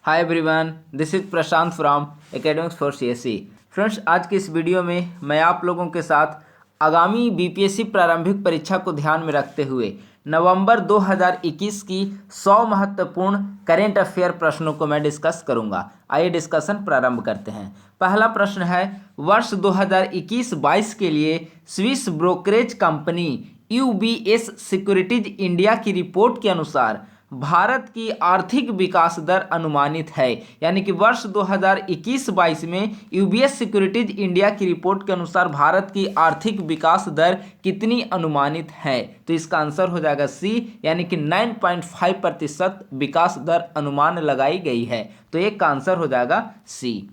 Hi everyone, this is Prashant from academics for CSE. Friends, आज की इस video में मैं आप लोगों के साथ आगामी बीपीएससी प्रारंभिक परीक्षा को ध्यान में रखते हुए नवंबर 2021 की 100 महत्वपूर्ण करेंट अफेयर प्रश्नों को मैं डिस्कस करूंगा। आइए डिस्कशन प्रारंभ करते हैं। पहला प्रश्न है, वर्ष 2021-22 के लिए Swiss brokerage company UBS securities India की रिपोर्ट के अनुसार भारत की आर्थिक विकास दर अनुमानित है। यानी कि वर्ष 2021-22 में यूबीएस सिक्योरिटीज इंडिया की रिपोर्ट के अनुसार भारत की आर्थिक विकास दर कितनी अनुमानित है? तो इसका आंसर हो जाएगा सी, यानी कि 9.5% विकास दर अनुमान लगाई गई है। तो एक का आंसर हो जाएगा सी।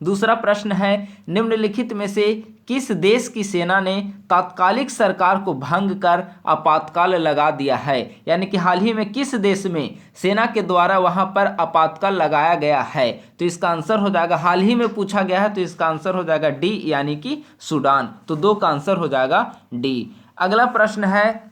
दूसरा प्रश्न है, निम्नलिखित में से किस देश की सेना ने तात्कालिक सरकार को भंग कर आपातकाल लगा दिया है? यानी कि हाल ही में किस देश में सेना के द्वारा वहां पर आपातकाल लगाया गया है? तो इसका आंसर हो जाएगा, हाल ही में पूछा गया है तो इसका आंसर हो जाएगा डी, यानी कि सूडान। तो 2 का आंसर हो जाएगा डी। अगला प्रश्न है,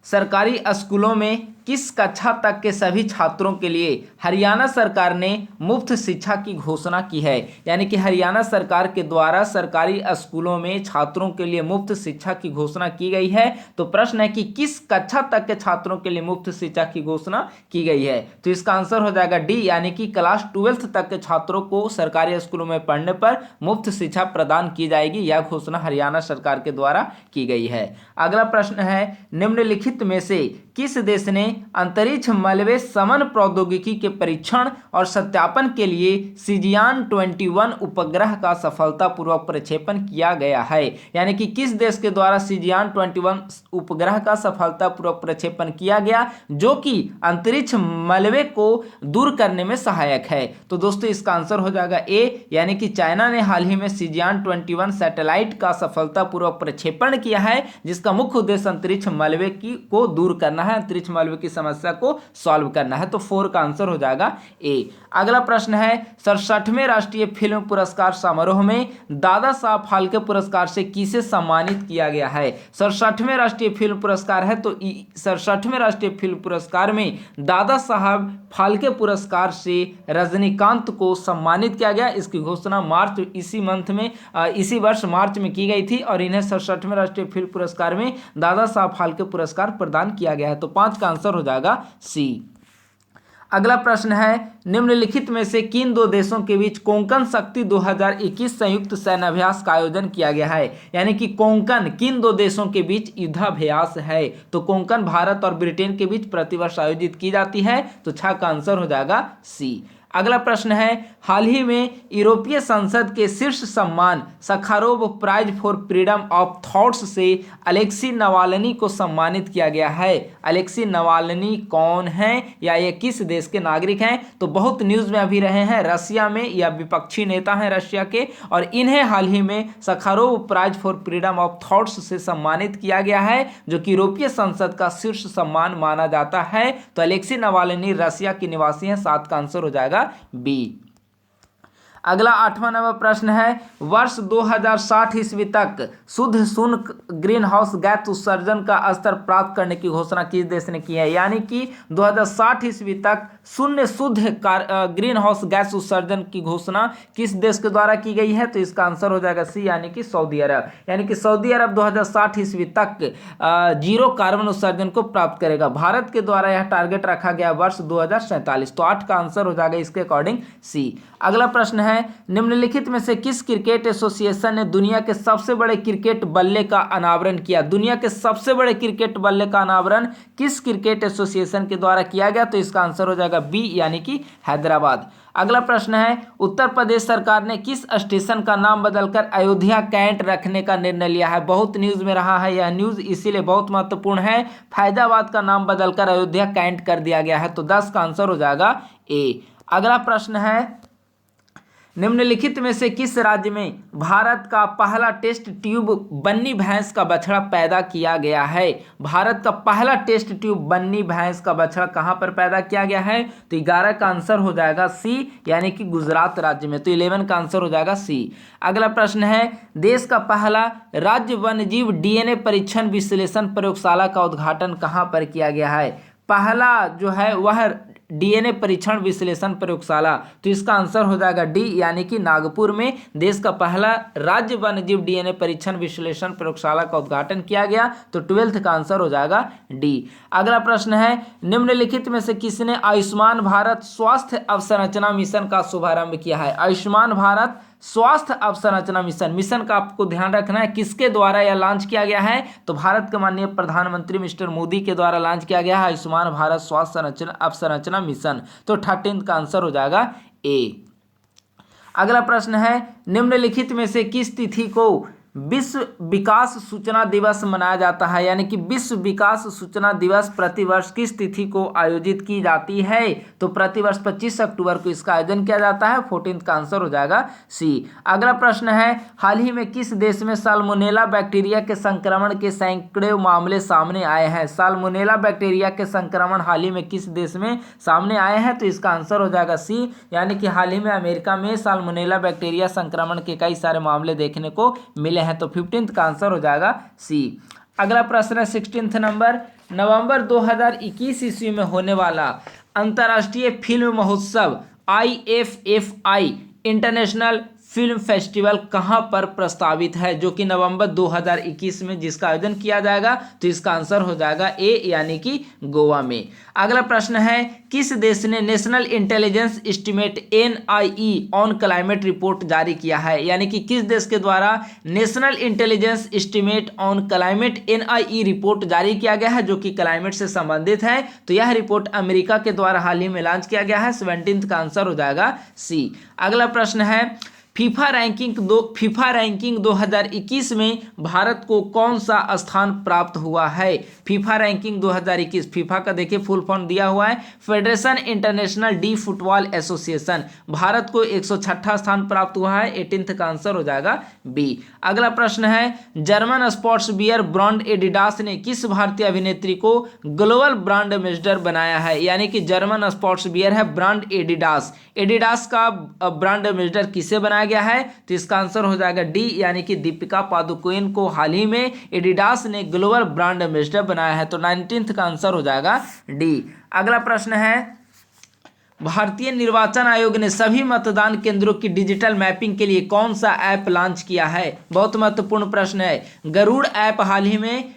सरकारी स्कूलों में किस कक्षा तक के सभी छात्रों के लिए हरियाणा सरकार ने मुफ्त शिक्षा की घोषणा की है? यानी कि हरियाणा सरकार के द्वारा सरकारी स्कूलों में छात्रों के लिए मुफ्त शिक्षा की घोषणा की गई है। तो प्रश्न है कि किस कक्षा तक के छात्रों के लिए मुफ्त शिक्षा की घोषणा की गई है? तो इसका आंसर हो जाएगा डी, यानी कि क्लास 12th तक के छात्रों को सरकारी स्कूलों में पढ़ने पर मुफ्त शिक्षा प्रदान की जाएगी। यह घोषणा हरियाणा सरकार के द्वारा की गई है। अगला प्रश्न है, निम्नलिखित में से किस देश ने अंतरिक्ष मलबे शमन प्रौद्योगिकी के परीक्षण और सत्यापन के लिए सिजियान 21 उपग्रह का सफलतापूर्वक प्रक्षेपण किया गया है? यानी कि किस देश के द्वारा सिजियान 21 उपग्रह का सफलतापूर्वक प्रक्षेपण किया गया, जो कि अंतरिक्ष मलबे को दूर करने में सहायक है? तो दोस्तों इसका आंसर हो जाएगा ए, यानी कि चाइना ने हाल ही में सिजियान 21 सैटेलाइट का सफलतापूर्वक प्रक्षेपण किया है, जिसका मुख्य उद्देश्य अंतरिक्ष मलबे को दूर करना है, अंतरिक्ष मलबे की समस्या को सॉल्व करना है। तो 4 का आंसर हो जाएगा ए। अगला प्रश्न है, 67वें राष्ट्रीय फिल्म पुरस्कार समारोह में दादा साहब फाल्के पुरस्कार से किसे सम्मानित किया गया है? 67वें राष्ट्रीय फिल्म पुरस्कार है, तो 67वें राष्ट्रीय फिल्म पुरस्कार में दादा साहब फाल्के पुरस्कार से रजनीकांत को सम्मानित किया गया। इसकी घोषणा इसी वर्ष मार्च में की गई थी और इन्हें 67वें राष्ट्रीय फिल्म पुरस्कार में दादा साहब फाल्के पुरस्कार प्रदान किया गया है। तो 5 का आंसर हो जाएगा सी। अगला प्रश्न है, निम्नलिखित में से किन 2 देशों के बीच कोंकण शक्ति 2021 संयुक्त सैन्याभ्यास का आयोजन किया गया है? यानी कि कोंकण किन 2 देशों के बीच युद्धाभ्यास है? तो कोंकण भारत और ब्रिटेन के बीच प्रतिवर्ष आयोजित की जाती है। तो 6 का आंसर हो जाएगा सी। अगला प्रश्न है, हाल ही में यूरोपीय संसद के शीर्ष सम्मान Sakharov prize for freedom of thoughts से अलेक्सी नवाल्नी को सम्मानित किया गया है। अलेक्सी नवाल्नी कौन हैं या ये किस देश के नागरिक हैं? तो बहुत न्यूज़ में अभी रहे हैं, रशिया में, या विपक्षी नेता हैं रशिया के, और इन्हें हाल ही में Sakharov prize for freedom of thoughts से सम्मानित किया गया है, जो कि यूरोपीय संसद का शीर्ष सम्मान माना जाता है। तो अलेक्सी नवाल्नी रशिया की निवासी हैं। 7 का आंसर हो जाएगा बी। अगला 8वां नंबर प्रश्न है, वर्ष 2060 ईस्वी तक शुद्ध शून्य ग्रीन हाउस गैस उत्सर्जन का स्तर प्राप्त करने की घोषणा किस देश ने की है? यानी कि 2060 ईस्वी तक शून्य शुद्ध ग्रीन हाउस गैस उत्सर्जन की घोषणा किस देश के द्वारा की गई है? तो इसका आंसर हो जाएगा सी, यानी कि सऊदी अरब। यानी कि सऊदी अरब 2060 ईस्वी तक 0 कार्बन उत्सर्जन को प्राप्त करेगा। भारत के द्वारा यह टारगेट रखा गया वर्ष 2047। तो 8 का आंसर हो जाएगा इसके अकॉर्डिंग सी। अगला प्रश्न है, निम्नलिखित में से किस क्रिकेट एसोसिएशन ने दुनिया के सबसे बड़े क्रिकेट बल्ले का अनावरण किया? दुनिया के सबसे बड़े क्रिकेट बल्ले का अनावरण किस क्रिकेट एसोसिएशन के द्वारा किया गया? तो इसका आंसर हो जाएगा बी, यानी कि हैदराबाद। अगला प्रश्न है, उत्तर प्रदेश सरकार ने किस स्टेशन का नाम बदलकर अयोध्या कैंट रखने का निर्णय लिया है? बहुत न्यूज़ में रहा है यह न्यूज़, इसीलिए बहुत महत्वपूर्ण है। फैजाबाद का नाम बदलकर अयोध्या कैंट कर दिया गया है। तो 10 का आंसर हो जाएगा ए। अगला प्रश्न है, निम्नलिखित में से किस राज्य में भारत का पहला टेस्ट ट्यूब बन्नी भैंस का बछड़ा पैदा किया गया है? भारत का पहला टेस्ट ट्यूब बन्नी भैंस का बछड़ा कहां पर पैदा किया गया है? तो 11 का आंसर हो जाएगा सी, यानी कि गुजरात राज्य में। तो 11 का आंसर हो जाएगा सी। अगला प्रश्न है, देश का पहला राज्य वन्यजीव डीएनए परीक्षण विश्लेषण प्रयोगशाला का उद्घाटन कहां पर किया गया है? पहला जो है वह डीएनए परीक्षण विश्लेषण प्रयोगशाला? तो इसका आंसर हो जाएगा डी, यानी कि नागपुर में देश का पहला राज्य वन्यजीव डीएनए परीक्षण विश्लेषण प्रयोगशाला का उद्घाटन किया गया। तो 12th का आंसर हो जाएगा डी। अगला प्रश्न है, निम्नलिखित में से किसने आयुष्मान भारत स्वास्थ्य अवसंरचना मिशन का शुभारंभ किया है? आयुष्मान भारत स्वास्थ्य अवसंरचना मिशन का आपको ध्यान रखना है, किसके द्वारा यह लॉन्च किया गया है? तो भारत के माननीय प्रधानमंत्री मिस्टर मोदी के द्वारा लॉन्च किया गया है आयुष्मान भारत स्वास्थ्य अवसंरचना मिशन। तो 13th का आंसर हो जाएगा ए। अगला प्रश्न है, निम्नलिखित में से किस तिथि को विश्व विकास सूचना दिवस मनाया जाता है? यानी कि विश्व विकास सूचना दिवस प्रतिवर्ष किस तिथि को आयोजित की जाती है? तो प्रतिवर्ष 25 अक्टूबर को इसका आयोजन किया जाता है। 14th का आंसर हो जाएगा सी। अगला प्रश्न है, हाल ही में किस देश में साल्मोनेला बैक्टीरिया के संक्रमण के सैकड़ों मामले सामने आए हैं? साल्मोनेला बैक्टीरिया के संक्रमण हाल ही में किस देश में सामने आए हैं? तो इसका आंसर हो जाएगा सी, यानी कि हाल ही में अमेरिका में साल्मोनेला बैक्टीरिया संक्रमण के कई सारे मामले देखने को मिले हैं। तो 15th का आंसर हो जाएगा सी। अगला प्रश्न है 16th नंबर, नवंबर 2021 ईस्वी में होने वाला अंतर्राष्ट्रीय फिल्म महोत्सव IFFI इंटरनेशनल फिल्म फेस्टिवल कहां पर प्रस्तावित है? जो कि नवंबर 2021 में जिसका आयोजन किया जाएगा। तो इसका आंसर हो जाएगा ए, यानी कि गोवा में। अगला प्रश्न है, किस देश ने national intelligence estimate NIE on climate report जारी किया है? यानी कि किस देश के द्वारा national intelligence estimate on climate NIE report जारी किया गया है, जो कि क्लाइमेट से संबंधित है? तो यह रिपोर्ट अमेरिका के द्वारा हाल ही में लॉन्च किया गया है। 17th का आंसर हो जाएगा सी। अगला प्रश्न है, फीफा रैंकिंग 2021 में भारत को कौन सा स्थान प्राप्त हुआ है? फीफा रैंकिंग 2021, फीफा का देखिए फुल फॉर्म दिया हुआ है federation international D football association. Bharat को 106वां स्थान प्राप्त हुआ है। 18th का आंसर हो जाएगा बी। अगला प्रश्न है, German sports wear brand Adidas ने किस भारतीय अभिनेत्री को ग्लोबल ब्रांड एम्बेसडर बनाया है? यानी कि जर्मन स्पोर्ट्स बियर है ब्रांड एडिडास का ब्रांड एम्बेसडर किसे बनाया गया है? तो इसका आंसर हो जाएगा डी, यानी कि दीपिका पादुकोण को हाल ही में एडिडास ने ग्लोबल ब्रांड एम्बेसडर बनाया है। तो 19th का आंसर हो जाएगा डी। अगला प्रश्न है, भारतीय निर्वाचन आयोग ने सभी मतदान केंद्रों की डिजिटल मैपिंग के लिए कौन सा ऐप लॉन्च किया है? बहुत महत्वपूर्ण प्रश्न है। गरुड़ ऐप हाल ही में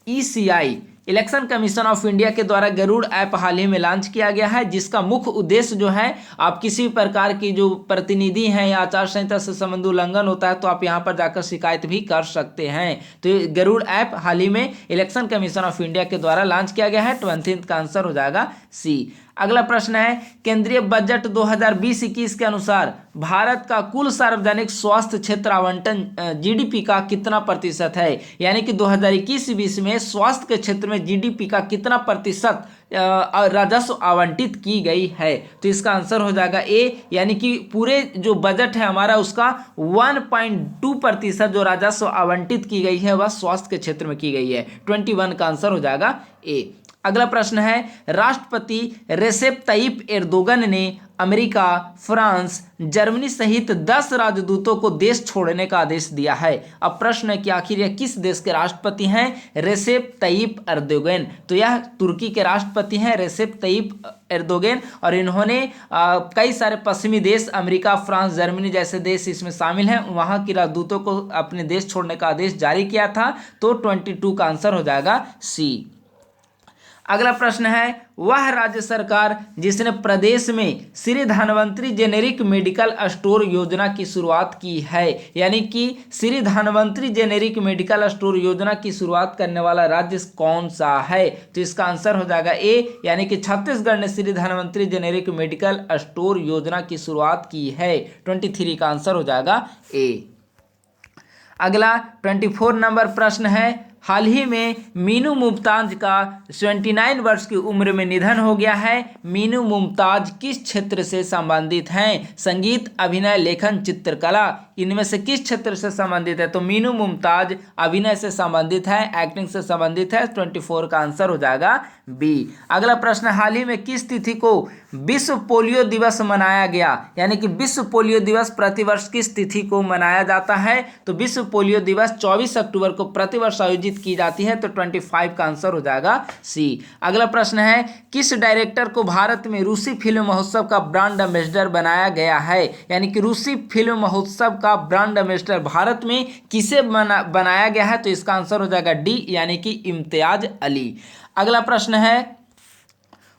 ECI election commission of India के द्वारा गरुड़ ऐप हाल ही में लॉन्च किया गया है, जिसका मुख्य उद्देश्य जो है, आप किसी भी प्रकार की जो प्रतिनिधि हैं या आचार संहिता से संबंध उल्लंघन होता है तो आप यहां पर जाकर शिकायत भी कर सकते हैं। तो गरुड़ ऐप हाल ही में इलेक्शन कमीशन ऑफ इंडिया के द्वारा लॉन्च किया गया है। 20th का आंसर हो जाएगा सी। अगला प्रश्न है, केंद्रीय बजट 2020-21 के अनुसार भारत का कुल सार्वजनिक स्वास्थ्य क्षेत्र आवंटन GDP का कितना प्रतिशत है? यानी कि 2021-20 में स्वास्थ्य के क्षेत्र में GDP का कितना प्रतिशत राजस्व आवंटित की गई है? तो इसका आंसर हो जाएगा ए, यानी कि पूरे जो बजट है हमारा उसका 1.2% जो राजस्व आवंटित की गई है वह स्वास्थ्य के क्षेत्र में की गई है। 21 का आंसर हो जाएगा ए। अगला प्रश्न है, राष्ट्रपति रेसेप तय्यिप एर्दोगन ने अमेरिका, फ्रांस, जर्मनी सहित 10 राजदूतों को देश छोड़ने का आदेश दिया है। अब प्रश्न है कि आखिर यह किस देश के राष्ट्रपति हैं? Recep Tayyip Erdogan. तो यह तुर्की के राष्ट्रपति हैं रेसेप तय्यिप एर्दोगन, और इन्होंने कई सारे पश्चिमी देश अमेरिका, फ्रांस, जर्मनी जैसे देश इसमें शामिल हैं, वहां की राजदूतों को अपने देश छोड़ने का आदेश जारी किया था। तो 22 का आंसर हो जाएगा सी। अगला प्रश्न है, वह राज्य सरकार जिसने प्रदेश में Shri Dhanvantari generic medical store योजना की शुरुआत की है? यानी कि Shri Dhanvantari generic medical store योजना की शुरुआत करने वाला राज्य कौन सा है? तो इसका आंसर हो जाएगा ए, यानी कि छत्तीसगढ़ ने Shri Dhanvantari generic medical store योजना की शुरुआत की है। 23 का आंसर हो जाएगा ए। अगला 24 नंबर प्रश्न है, हाल ही में मीनू मुमताज का 79 वर्ष की उम्र में निधन हो गया है। मीनू मुमताज किस क्षेत्र से संबंधित हैं? संगीत, अभिनय, लेखन, चित्रकला, इनमें से किस क्षेत्र से संबंधित है? तो मीनू मुमताज अभिनय से संबंधित है, एक्टिंग से संबंधित है। 24 का आंसर हो जाएगा बी। अगला प्रश्न, हाल ही में किस तिथि को विश्व पोलियो दिवस मनाया गया, यानी कि विश्व पोलियो दिवस प्रतिवर्ष किस तिथि को मनाया जाता है? तो विश्व पोलियो दिवस 24 अक्टूबर को प्रतिवर्ष आयोजित की जाती है, तो 25 का आंसर हो जाएगा सी। अगला प्रश्न है, किस डायरेक्टर को भारत में रूसी फिल्म महोत्सव का ब्रांड एम्बेसडर बनाया गया है? यानी कि रूसी फिल्म महोत्सव का ब्रांड एम्बेसडर भारत में किसे बनाया गया है? तो इसका आंसर हो जाएगा डी, यानी कि इम्तियाज अली। अगला प्रश्न है,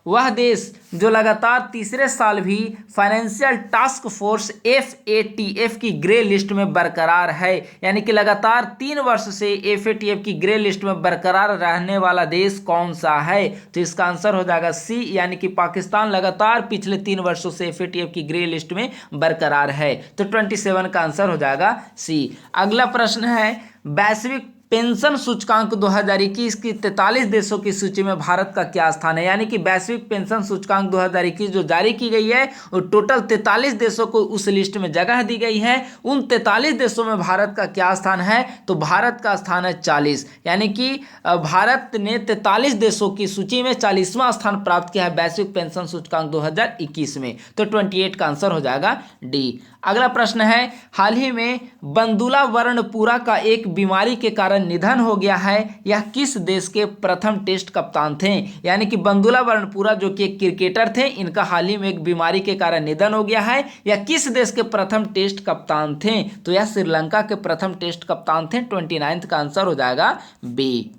वह देश जो लगातार तीसरे साल भी फाइनेंशियल टास्क फोर्स FATF की ग्रे लिस्ट में बरकरार है, यानी कि लगातार 3 वर्ष से FATF की ग्रे लिस्ट में बरकरार रहने वाला देश कौन सा है? तो इसका आंसर हो जाएगा सी, यानी कि पाकिस्तान लगातार पिछले 3 वर्षों से FATF की ग्रे लिस्ट में बरकरार है, तो 27 का आंसर हो जाएगा सी। अगला प्रश्न है, वैश्विक पेंशन सूचकांक 2021 की 43 देशों की सूची में भारत का क्या स्थान है? यानी कि वैश्विक पेंशन सूचकांक 2021 जो जारी की गई है और टोटल 43 देशों को उस लिस्ट में जगह दी गई है। उन 43 देशों में भारत का क्या स्थान है? तो भारत का स्थान है 40, यानी कि भारत ने 43 देशों की सूची में 40वां स्थान प्राप्त किया है वैश्विक पेंशन सूचकांक 2021 में, तो 28 का आंसर हो जाएगा डी। अगला प्रश्न है, हाल ही में बंदुला वर्णपुरा का एक बीमारी के कारण निधन हो गया है, यह किस देश के प्रथम टेस्ट कप्तान थे? यानी कि बंदुला वर्णपुरा जो कि एक क्रिकेटर थे, इनका हाल ही में एक बीमारी के कारण निधन हो गया है, यह किस देश के प्रथम टेस्ट कप्तान थे? तो यह श्रीलंका के प्रथम टेस्ट कप्तान थे, 29 का आंसर हो जाएगा बी।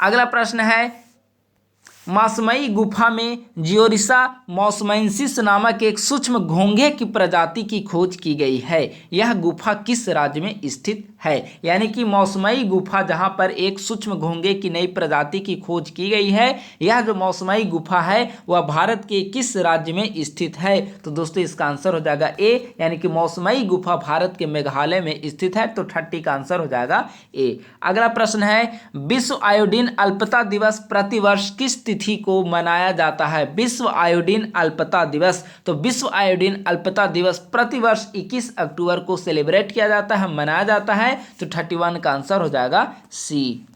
अगला प्रश्न है, मासमई गुफा में जियोरिसा मॉसमैंसिस नामक एक सूक्ष्म घोंघे की प्रजाति की खोज की गई है, यह गुफा किस राज्य में स्थित है? यानी कि मौसमई गुफा जहां पर एक सूक्ष्म घोंघे की नई प्रजाति की खोज की गई है, यह जो मौसमई गुफा है वह भारत के किस राज्य में स्थित है? तो दोस्तों इसका आंसर हो जाएगा ए, यानी कि मौसमई गुफा भारत के मेघालय में स्थित है, तो 30 का आंसर हो जाएगा ए। अगला प्रश्न है, विश्व आयोडीन अल्पता दिवस प्रतिवर्ष किस तिथि को मनाया जाता है? विश्व आयोडीन अल्पता दिवस, तो विश्व आयोडीन अल्पता दिवस प्रतिवर्ष 21 अक्टूबर को सेलिब्रेट किया जाता है, मनाया जाता है, तो 31 का आंसर हो जाएगा सी।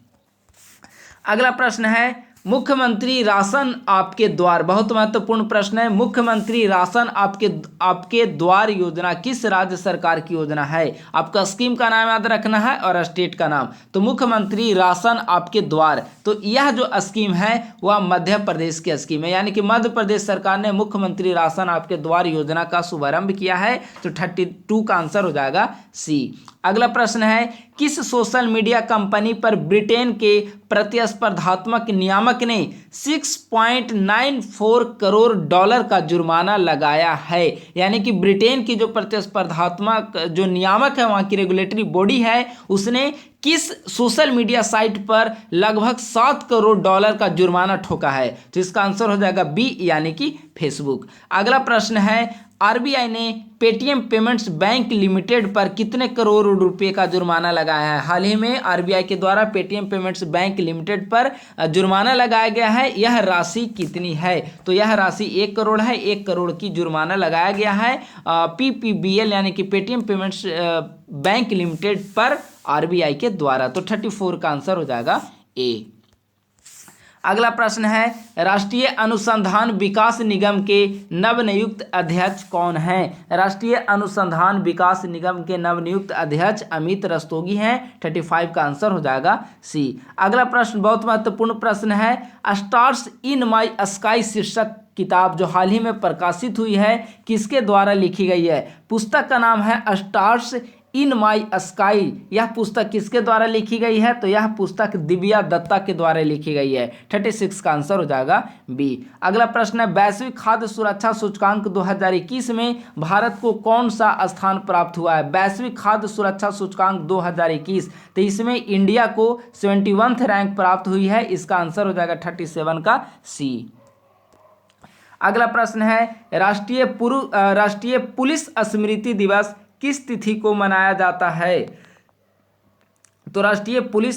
अगला प्रश्न है, मुख्यमंत्री राशन आपके द्वार, बहुत महत्वपूर्ण प्रश्न है, मुख्यमंत्री राशन आपके द्वार योजना किस राज्य सरकार की योजना है? आपका स्कीम का नाम याद रखना है और स्टेट का नाम। तो मुख्यमंत्री राशन आपके द्वार, तो यह जो स्कीम है वह मध्य प्रदेश की स्कीम है, यानी कि मध्य प्रदेश सरकार ने मुख्यमंत्री राशन आपके द्वार योजना का शुभारंभ किया है, तो 32 का आंसर हो जाएगा सी। अगला प्रश्न है, किस सोशल मीडिया कंपनी पर ब्रिटेन के प्रतिस्पर्धात्मक नियामक ने 6.94 करोड़ डॉलर का जुर्माना लगाया है? यानी कि ब्रिटेन की जो प्रतिस्पर्धात्मक जो नियामक है, वहां की रेगुलेटरी बॉडी है, उसने किस सोशल मीडिया साइट पर लगभग 7 करोड़ डॉलर का जुर्माना ठोका है? तो इसका आंसर हो जाएगा बी, यानी कि फेसबुक। अगला प्रश्न है, आरबीआई ने पेटीएम पेमेंट्स बैंक लिमिटेड पर कितने करोड़ रुपए का जुर्माना लगाया है? हाल ही में आरबीआई के द्वारा पेटीएम पेमेंट्स बैंक लिमिटेड पर जुर्माना लगाया गया है, यह राशि कितनी है? तो यह राशि 1 करोड़ है, 1 करोड़ की जुर्माना लगाया गया है PPBL यानी कि पेटीएम पेमेंट्स बैंक लिमिटेड पर आरबीआई के द्वारा, तो 34 का आंसर हो जाएगा ए। अगला प्रश्न है, राष्ट्रीय अनुसंधान विकास निगम के नवनियुक्त अध्यक्ष कौन हैं? राष्ट्रीय अनुसंधान विकास निगम के नवनियुक्त अध्यक्ष अमित रस्तोगी हैं, 35 का आंसर हो जाएगा सी। अगला प्रश्न बहुत महत्वपूर्ण प्रश्न है, स्टार्स इन माई स्काई शीर्षक किताब जो हाल ही में प्रकाशित हुई है किसके द्वारा लिखी गई है? पुस्तक का नाम है स्टार्स इन माई स्काई, यह पुस्तक किसके द्वारा लिखी गई है? तो यह पुस्तक दिव्या दत्ता के द्वारा लिखी गई है, 36 का आंसर हो जाएगा बी। अगला प्रश्न है, वैश्विक खाद्य सुरक्षा सूचकांक 2021 में भारत को कौन सा स्थान प्राप्त हुआ है? वैश्विक खाद्य सुरक्षा सूचकांक 2021, तो इसमें इंडिया को 71th रैंक प्राप्त हुई है, इसका आंसर हो जाएगा 37 का सी। अगला प्रश्न है, राष्ट्रीय पुलिस स्मृति दिवस किस तिथि को मनाया जाता है? तो राष्ट्रीय पुलिस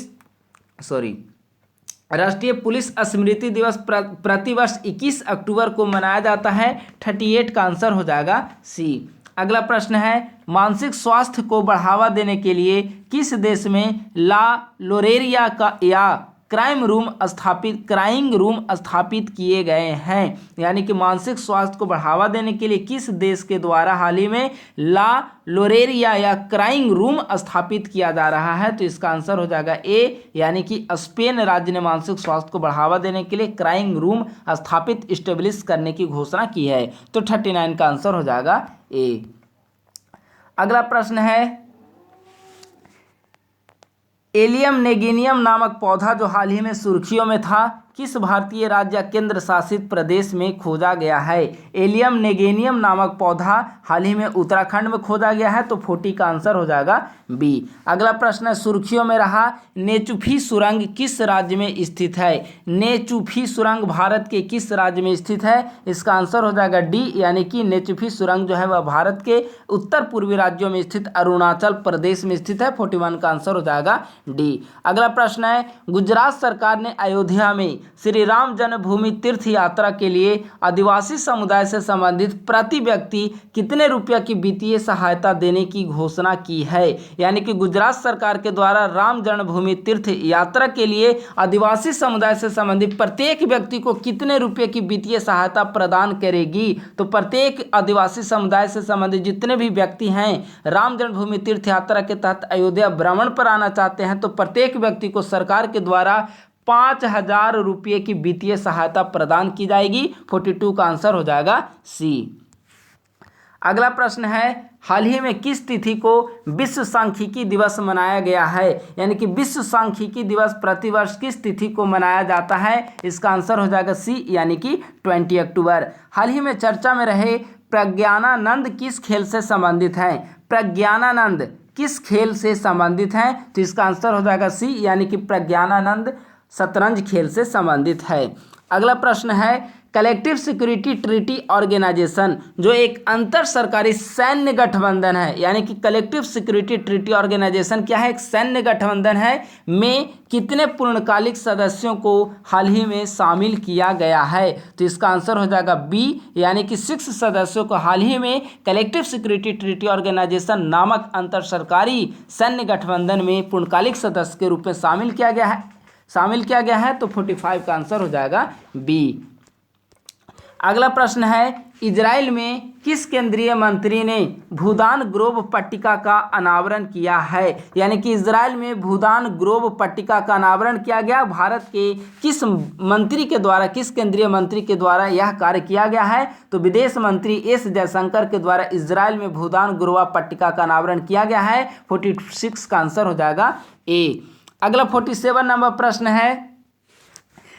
स्मृति दिवस प्रतिवर्ष 21 अक्टूबर को मनाया जाता है, 38 का आंसर हो जाएगा सी। अगला प्रश्न है, मानसिक स्वास्थ्य को बढ़ावा देने के लिए किस देश में ला लोरेरिया का या क्राइंग रूम स्थापित किए गए हैं। यानी कि मानसिक स्वास्थ्य को बढ़ावा देने के लिए किस देश के द्वारा हाल ही में ला लोरेरिया या क्राइंग रूम स्थापित किया जा रहा है? तो इसका आंसर हो जाएगा ए, यानी कि स्पेन राज्य ने मानसिक स्वास्थ्य को बढ़ावा देने के लिए क्राइंग रूम स्थापित स्टेब्लिश करने की घोषणा की है। तो 39 का आंसर हो जाएगा ए। अगला प्रश्न है, एलियम नेगेनियम नामक पौधा जो हाल ही में सुर्खियों में था, किस भारतीय राज्य या केंद्र शासित प्रदेश में खोजा गया है? एलियम नेगेनियम नामक पौधा हाल ही में उत्तराखंड में खोजा गया है। तो 40 का आंसर हो जाएगा बी। अगला प्रश्न है, सुर्खियों में रहा नेचुफी सुरंग किस राज्य में स्थित है? नेचुफी सुरंग भारत के किस राज्य में स्थित है? इसका आंसर हो जाएगा डी, यानी कि नेचुफी सुरंग जो है वह भारत के उत्तर पूर्वी राज्यों में स्थित अरुणाचल प्रदेश में स्थित है। 41 का आंसर हो जाएगा डी। अगला प्रश्न है, गुजरात सरकार ने अयोध्या में श्री राम जन्मभूमि तीर्थ यात्रा के लिए आदिवासी समुदाय से संबंधित प्रति व्यक्ति कितने रुपया की वित्तीय सहायता देने की घोषणा की है? यानी कि गुजरात सरकार के द्वारा राम जन्मभूमि तीर्थ यात्रा के लिए आदिवासी समुदाय से संबंधित प्रत्येक व्यक्ति को कितने रुपये की वित्तीय सहायता प्रदान करेगी? तो प्रत्येक आदिवासी समुदाय से संबंधित जितने भी व्यक्ति हैं राम जन्मभूमि तीर्थ यात्रा के तहत अयोध्या भ्रमण पर आना चाहते हैं, तो प्रत्येक व्यक्ति को सरकार के द्वारा 5,000 रुपये की वित्तीय सहायता प्रदान की जाएगी। 42 का आंसर हो जाएगा सी। अगला प्रश्न है, हाल ही में किस तिथि को विश्व सांख्यिकी दिवस मनाया गया है? यानी कि विश्व सांख्यिकी दिवस प्रतिवर्ष किस तिथि को मनाया जाता है? इसका आंसर हो जाएगा सी, यानी कि 20 अक्टूबर। हाल ही में चर्चा में रहे प्रज्ञानानंद किस खेल से संबंधित हैं? प्रज्ञानानंद किस खेल से संबंधित हैं? तो इसका आंसर हो जाएगा सी, यानी कि प्रज्ञानानंद शतरंज खेल से संबंधित है। अगला प्रश्न है, कलेक्टिव सिक्योरिटी ट्रीटी ऑर्गेनाइजेशन जो एक अंतर सरकारी सैन्य गठबंधन है, यानी कि कलेक्टिव सिक्योरिटी ट्रीटी ऑर्गेनाइजेशन क्या है? एक सैन्य गठबंधन है, में कितने पूर्णकालिक सदस्यों को हाल ही में शामिल किया गया है? तो इसका आंसर हो जाएगा बी, यानी कि 6 सदस्यों को हाल ही में कलेक्टिव सिक्योरिटी ट्रीटी ऑर्गेनाइजेशन नामक अंतर सरकारी सैन्य गठबंधन में पूर्णकालिक सदस्य के रूप में शामिल किया गया है। तो 45 का आंसर हो जाएगा बी। अगला प्रश्न है, इजराइल में किस केंद्रीय मंत्री ने भूदान ग्रोव पट्टिका का अनावरण किया है? यानी कि इजराइल में भूदान ग्रोव पट्टिका का अनावरण किया गया। भारत के किस केंद्रीय मंत्री के द्वारा यह कार्य किया गया है? तो विदेश मंत्री एस जयशंकर के द्वारा इजराइल में भूदान ग्रोव पट्टिका का अनावरण किया गया है। 46 का आंसर हो जाएगा ए। अगला 47 नंबर प्रश्न है,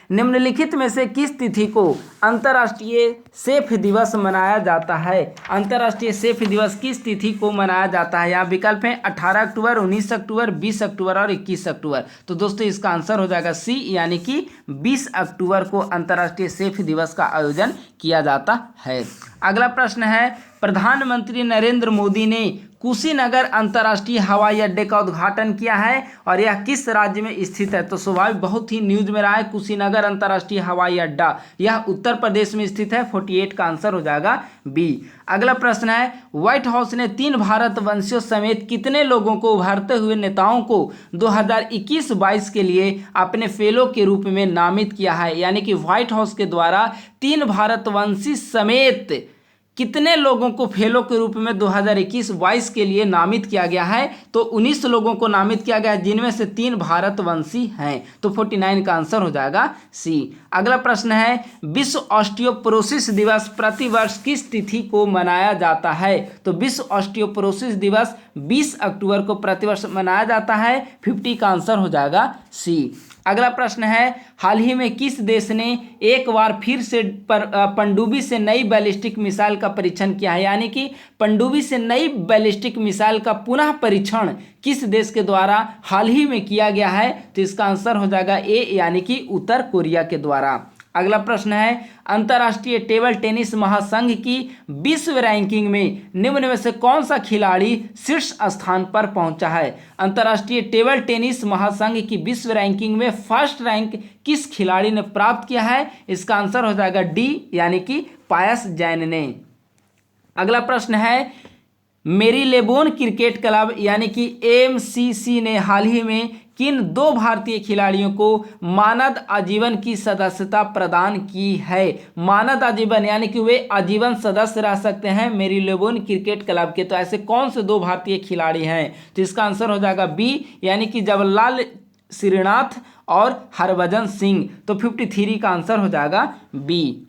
निम्नलिखित में से किस तिथि को अंतर्राष्ट्रीय सेफ दिवस मनाया जाता है? अंतर्राष्ट्रीय सेफ दिवस किस तिथि को मनाया जाता है? यहाँ विकल्प हैं 18 अक्टूबर, 19 अक्टूबर, 20 अक्टूबर और 21 अक्टूबर। तो दोस्तों इसका आंसर हो जाएगा सी, यानी कि 20 अक्टूबर को अंतर्राष्ट्रीय सेफ दिवस का आयोजन किया जाता है। अगला प्रश्न है, प्रधानमंत्री नरेंद्र मोदी ने कुशीनगर अंतर्राष्ट्रीय हवाई अड्डे का उद्घाटन किया है और यह किस राज्य में स्थित है? तो स्वाभाविक बहुत ही न्यूज में रहा है कुशीनगर अंतर्राष्ट्रीय हवाई अड्डा, यह उत्तर प्रदेश में स्थित है। 48 का आंसर हो जाएगा बी। अगला प्रश्न है, व्हाइट हाउस ने 3 भारतवंशियों समेत कितने लोगों को उभरते हुए नेताओं को 2021-22 के लिए अपने फेलो के रूप में नामित किया है? यानी कि व्हाइट हाउस के द्वारा 3 भारतवंशी समेत कितने लोगों को फेलो के रूप में 2021-22 के लिए नामित किया गया है? तो 19 लोगों को नामित किया गया है, जिनमें से 3 भारतवंशी हैं। तो 49 का आंसर हो जाएगा सी। अगला प्रश्न है, विश्व ऑस्टियोपोरोसिस दिवस प्रतिवर्ष किस तिथि को मनाया जाता है? तो विश्व ऑस्टियोपोरोसिस दिवस 20 अक्टूबर को प्रतिवर्ष मनाया जाता है। 50 का आंसर हो जाएगा सी। अगला प्रश्न है, हाल ही में किस देश ने एक बार फिर से पनडुब्बी से नई बैलिस्टिक मिसाइल का परीक्षण किया है? यानी कि पनडुब्बी से नई बैलिस्टिक मिसाइल का पुनः परीक्षण किस देश के द्वारा हाल ही में किया गया है? तो इसका आंसर हो जाएगा ए, यानी कि उत्तर कोरिया के द्वारा। अगला प्रश्न है, अंतर्राष्ट्रीय टेबल टेनिस महासंघ की विश्व रैंकिंग में निम्न में से कौन सा खिलाड़ी शीर्ष स्थान पर पहुंचा है? अंतर्राष्ट्रीय टेबल टेनिस महासंघ की विश्व रैंकिंग में फर्स्ट रैंक किस खिलाड़ी ने प्राप्त किया है? इसका आंसर हो जाएगा डी, यानी कि पायस जैन ने। अगला प्रश्न है, मेरीलेबोन क्रिकेट क्लब यानी कि एमसीसी ने हाल ही में किन 2 भारतीय खिलाड़ियों को मानद आजीवन की सदस्यता प्रदान की है। मानद आजीवन यानी कि वे आजीवन सदस्य रह सकते हैं मेरीलेबोन क्रिकेट क्लब के। तो ऐसे कौन से 2 भारतीय खिलाड़ी हैं? तो इसका आंसर हो जाएगा बी, यानी कि जवाहरलाल श्रीनाथ और हरभजन सिंह। तो 53 का आंसर हो जाएगा बी।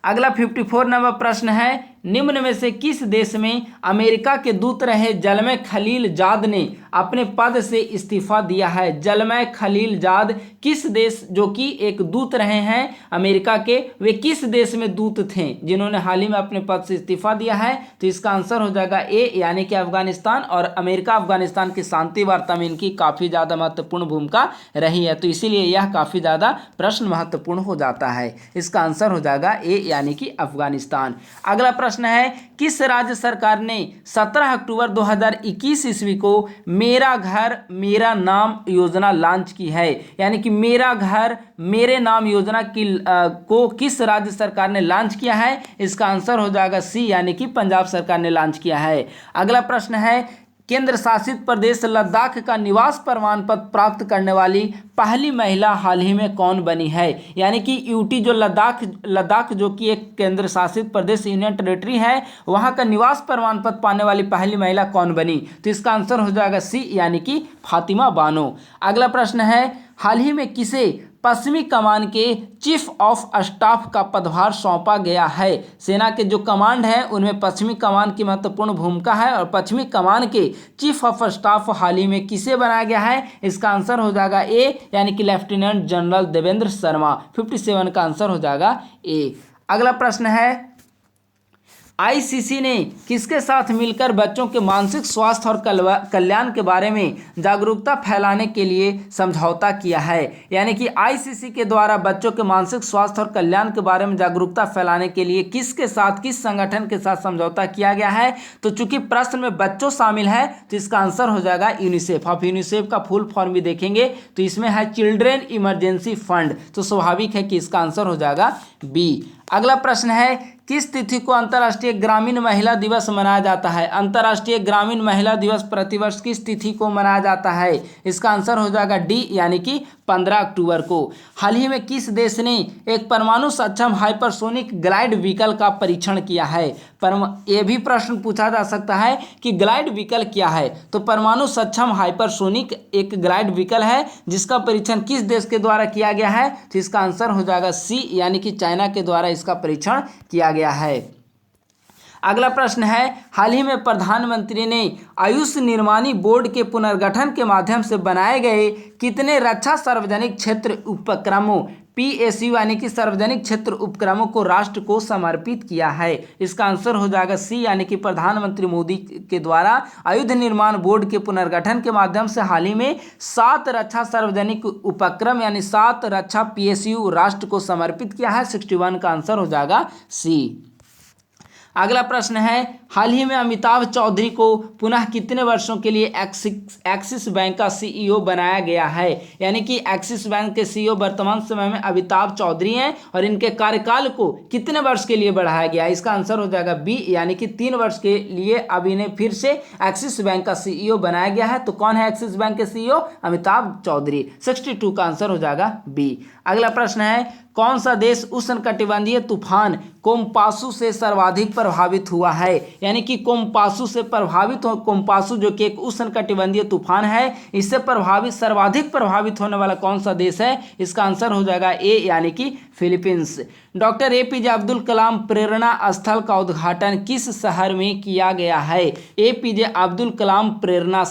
अगला 54 नंबर प्रश्न है, निम्न में से किस देश में अमेरिका के दूत रहे जलमय खलीलजाद ने अपने पद से इस्तीफा दिया है? जलमय खलीलजाद किस देश, जो कि एक दूत रहे हैं अमेरिका के, वे किस देश में दूत थे जिन्होंने हाल ही में अपने पद से इस्तीफा दिया है? तो इसका आंसर हो जाएगा ए, यानी कि अफगानिस्तान। और अमेरिका अफगानिस्तान की शांति वार्ता में इनकी काफ़ी ज़्यादा महत्वपूर्ण भूमिका रही है, तो इसीलिए यह काफ़ी ज़्यादा प्रश्न महत्वपूर्ण हो जाता है। इसका आंसर हो जाएगा ए, यानी कि अफगानिस्तान। अगला प्रश्न है, किस राज्य सरकार ने 17 अक्टूबर 2021 ईस्वी को मेरा घर मेरा नाम योजना लॉन्च की है? यानी कि मेरा घर मेरे नाम योजना को किस राज्य सरकार ने लॉन्च किया है? इसका आंसर हो जाएगा सी, यानी कि पंजाब सरकार ने लॉन्च किया है। अगला प्रश्न है, केंद्र शासित प्रदेश लद्दाख का निवास प्रमाण पत्र प्राप्त करने वाली पहली महिला हाल ही में कौन बनी है? यानी कि यूटी जो लद्दाख जो कि एक केंद्र शासित प्रदेश यूनियन टेरिटरी है, वहां का निवास प्रमाण पत्र पाने वाली पहली महिला कौन बनी? तो इसका आंसर हो जाएगा सी, यानी कि फातिमा बानो। अगला प्रश्न है, हाल ही में किसे पश्चिमी कमान के चीफ ऑफ स्टाफ का पदभार सौंपा गया है? सेना के जो कमांड है उनमें पश्चिमी कमान की महत्वपूर्ण भूमिका है, और पश्चिमी कमान के चीफ ऑफ स्टाफ हाल ही में किसे बनाया गया है? इसका आंसर हो जाएगा ए, यानी कि लेफ्टिनेंट जनरल देवेंद्र शर्मा। 57 का आंसर हो जाएगा ए। अगला प्रश्न है, आईसीसी ने किसके साथ मिलकर बच्चों के मानसिक स्वास्थ्य और कल्याण के बारे में जागरूकता फैलाने के लिए समझौता किया है? यानी कि आईसीसी के द्वारा बच्चों के मानसिक स्वास्थ्य और कल्याण के बारे में जागरूकता फैलाने के लिए किसके साथ, किस संगठन के साथ समझौता किया गया है? तो चूंकि प्रश्न में बच्चों शामिल है तो इसका आंसर हो जाएगा यूनिसेफ। आप यूनिसेफ का फुल फॉर्म भी देखेंगे तो इसमें है चिल्ड्रेन इमरजेंसी फंड, तो स्वाभाविक है कि इसका आंसर हो जाएगा बी। अगला प्रश्न है, किस तिथि को अंतर्राष्ट्रीय ग्रामीण महिला दिवस मनाया जाता है? अंतर्राष्ट्रीय ग्रामीण महिला दिवस प्रतिवर्ष किस तिथि को मनाया जाता है? इसका आंसर हो जाएगा डी, यानी कि 15 अक्टूबर को। हाल ही में किस देश ने एक परमाणु सक्षम हाइपरसोनिक ग्लाइड व्हीकल का परीक्षण किया है? ये भी प्रश्न पूछा जा सकता है कि ग्लाइड व्हीकल क्या है? तो परमाणु सक्षम हाइपरसोनिक एक ग्लाइड व्हीकल है जिसका परीक्षण किस देश के द्वारा किया गया है? तो इसका आंसर हो जाएगा सी, यानी कि चाइना के द्वारा इसका परीक्षण किया गया है। अगला प्रश्न है, हाल ही में प्रधानमंत्री ने आयुष निर्माणी बोर्ड के पुनर्गठन के माध्यम से बनाए गए कितने रक्षा सार्वजनिक क्षेत्र उपक्रमों पीएसयू यानी कि सार्वजनिक क्षेत्र उपक्रमों को राष्ट्र को समर्पित किया है? इसका आंसर हो जाएगा सी, यानी कि प्रधानमंत्री मोदी के द्वारा आयुध निर्माण बोर्ड के पुनर्गठन के माध्यम से हाल ही में 7 रक्षा सार्वजनिक उपक्रम यानी 7 रक्षा पीएसयू राष्ट्र को समर्पित किया है। 61 का आंसर हो जाएगा सी। अगला प्रश्न है, हाल ही में अमिताभ चौधरी को पुनः कितने वर्षों के लिए एक्सिस बैंक का सीईओ बनाया गया है? यानी कि एक्सिस बैंक के सीईओ वर्तमान समय में अमिताभ चौधरी हैं और इनके कार्यकाल को कितने वर्ष के लिए बढ़ाया गया? इसका आंसर हो जाएगा बी, यानी कि 3 वर्ष के लिए अब इन्हें फिर से एक्सिस बैंक का सीईओ बनाया गया है। तो कौन है एक्सिस बैंक के सीईओ? अमिताभ चौधरी। 62 का आंसर हो जाएगा बी। अगला प्रश्न है, कौन सा देश उष्णकटिबंधीय तूफान कोम्पासु से सर्वाधिक प्रभावित हुआ है? यानी कि कोम्पासु से प्रभावित हो, कोम्पासु जो कि एक उष्णकटिबंधीय तूफान है, इससे सर्वाधिक प्रभावित होने वाला कौन सा देश है? इसका आंसर हो जाएगा ए, यानी कि Philippines. Doctor APJ Abdul Kalam प्रेरणा स्थल का उद्घाटन किस शहर में किया गया है? एपीजे अब्दुल कलाम प्रेरणा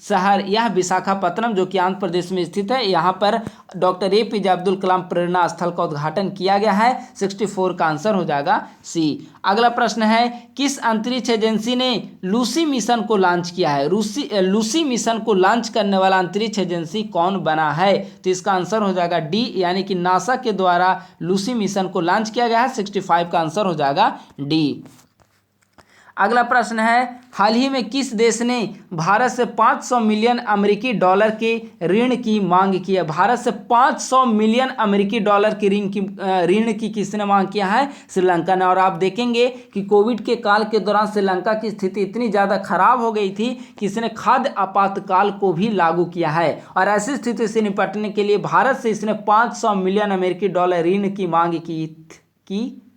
शहर यह विशाखापत्तनम जो कि आंध्र प्रदेश में स्थित है, यहाँ पर डॉक्टर एपीजे अब्दुल कलाम प्रेरणा स्थल का उद्घाटन किया गया है। 64 का आंसर हो जाएगा सी। अगला प्रश्न है, किस अंतरिक्ष एजेंसी ने लूसी मिशन को लॉन्च किया है? लूसी मिशन को लॉन्च करने वाला अंतरिक्ष एजेंसी कौन बना है? तो इसका आंसर हो जाएगा डी, यानी कि नासा के द्वारा लूसी मिशन को लॉन्च किया गया है। 65 का आंसर हो जाएगा डी। अगला प्रश्न है, हाल ही में किस देश ने भारत से 500 मिलियन अमेरिकी डॉलर के ऋण की मांग की है? भारत से 500 मिलियन अमेरिकी डॉलर के ऋण की किसने मांग किया है? श्रीलंका ने। और आप देखेंगे कि कोविड के काल के दौरान श्रीलंका की स्थिति इतनी ज़्यादा खराब हो गई थी कि इसने खाद्य आपातकाल को भी लागू किया है, और ऐसी स्थिति से निपटने के लिए भारत से इसने 500 मिलियन अमेरिकी डॉलर ऋण की मांग की